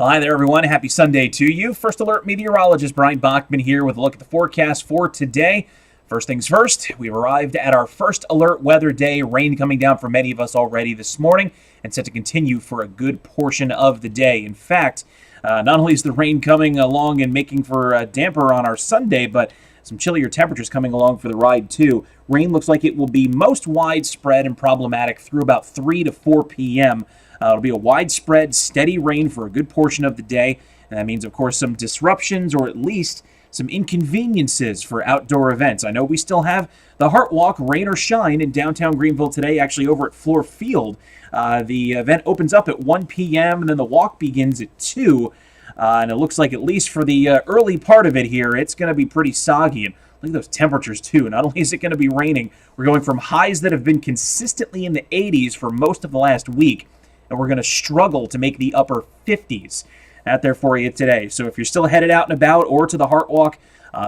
Well, hi there, everyone. Happy Sunday to you. First Alert Meteorologist Bryan Bachman here with a look at the forecast for today. First things first, we've arrived at our first alert weather day. Rain coming down for many of us already this morning and set to continue for a good portion of the day. In fact, not only is the rain coming along and making for a damper on our Sunday, but some chillier temperatures coming along for the ride too. Rain looks like it will be most widespread and problematic through about 3 to 4 p.m. It'll be a widespread, steady rain for a good portion of the day. And that means, of course, some disruptions or at least some inconveniences for outdoor events. I know we still have the Heart Walk, rain or shine, in downtown Greenville today, actually over at Floor Field. The event opens up at 1 p.m. and then the walk begins at 2. And it looks like, at least for the early part of it here, it's going to be pretty soggy. And look at those temperatures, too. Not only is it going to be raining, we're going from highs that have been consistently in the 80s for most of the last week, and we're going to struggle to make the upper 50s out there for you today. So if you're still headed out and about or to the Heart Walk,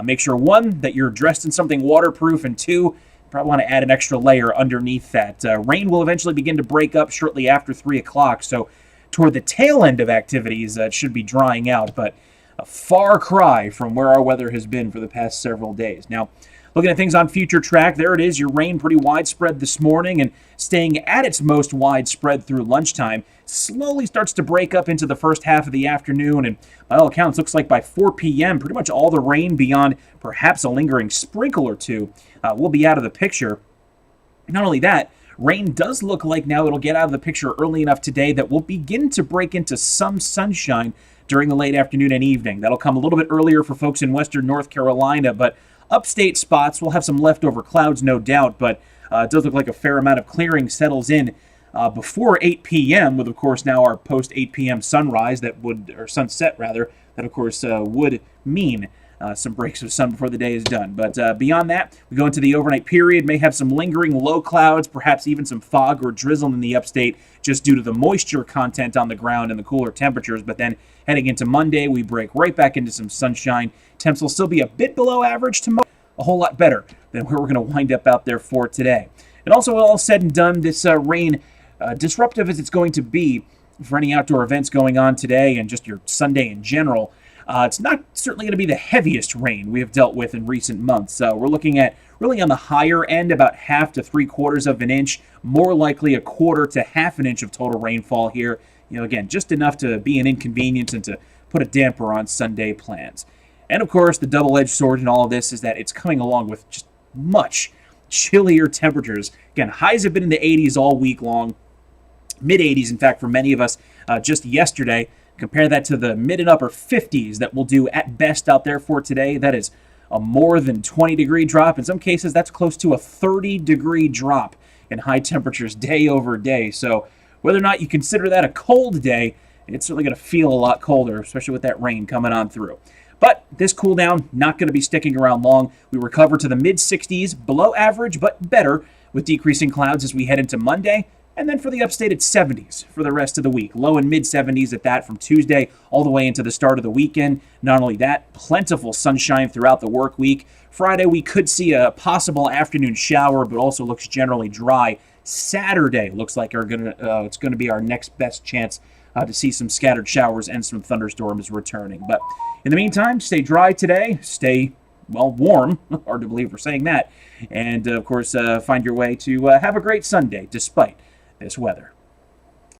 make sure, one, that you're dressed in something waterproof, and two, probably want to add an extra layer underneath that. Rain will eventually begin to break up shortly after 3 o'clock, so toward the tail end of activities, it should be drying out, but a far cry from where our weather has been for the past several days. Now, looking at things on future track, there it is. Your rain pretty widespread this morning and staying at its most widespread through lunchtime. Slowly starts to break up into the first half of the afternoon, and by all accounts, looks like by 4 p.m., pretty much all the rain beyond perhaps a lingering sprinkle or two will be out of the picture. Not only that, rain does look like now it'll get out of the picture early enough today that we'll begin to break into some sunshine during the late afternoon and evening. That'll come a little bit earlier for folks in western North Carolina, but upstate spots will have some leftover clouds, no doubt, but it does look like a fair amount of clearing settles in before 8 p.m., with, of course, now our post-8 p.m. sunrise or sunset, rather, that, of course, would mean some breaks of sun before the day is done. But beyond that, we go into the overnight period, may have some lingering low clouds, perhaps even some fog or drizzle in the upstate, just due to the moisture content on the ground and the cooler temperatures. But then heading into Monday, we break right back into some sunshine. Temps will still be a bit below average tomorrow, a whole lot better than where we're going to wind up out there for today. And also, all said and done, this rain, disruptive as it's going to be for any outdoor events going on today and just your Sunday in general, it's not certainly going to be the heaviest rain we have dealt with in recent months. We're looking at really on the higher end, about 1/2 to 3/4 of an inch, more likely 1/4 to 1/2 an inch of total rainfall here. You know, again, just enough to be an inconvenience and to put a damper on Sunday plans. And of course, the double-edged sword in all of this is that it's coming along with just much chillier temperatures. Again, highs have been in the 80s all week long, mid-80s, in fact, for many of us just yesterday. Compare that to the mid and upper 50s that we'll do at best out there for today. That is a more than 20-degree drop. In some cases, that's close to a 30-degree drop in high temperatures day over day. So whether or not you consider that a cold day, it's certainly going to feel a lot colder, especially with that rain coming on through. But this cool down, not going to be sticking around long. We recover to the mid-60s, below average, but better, with decreasing clouds as we head into Monday. And then for the upstate, it's 70s for the rest of the week. Low and mid-70s at that from Tuesday all the way into the start of the weekend. Not only that, plentiful sunshine throughout the work week. Friday, we could see a possible afternoon shower, but also looks generally dry. Saturday looks like it's going to be our next best chance to see some scattered showers and some thunderstorms returning. But in the meantime, stay dry today. Stay, well, warm. Hard to believe we're saying that. And, of course, find your way to have a great Sunday despite this weather.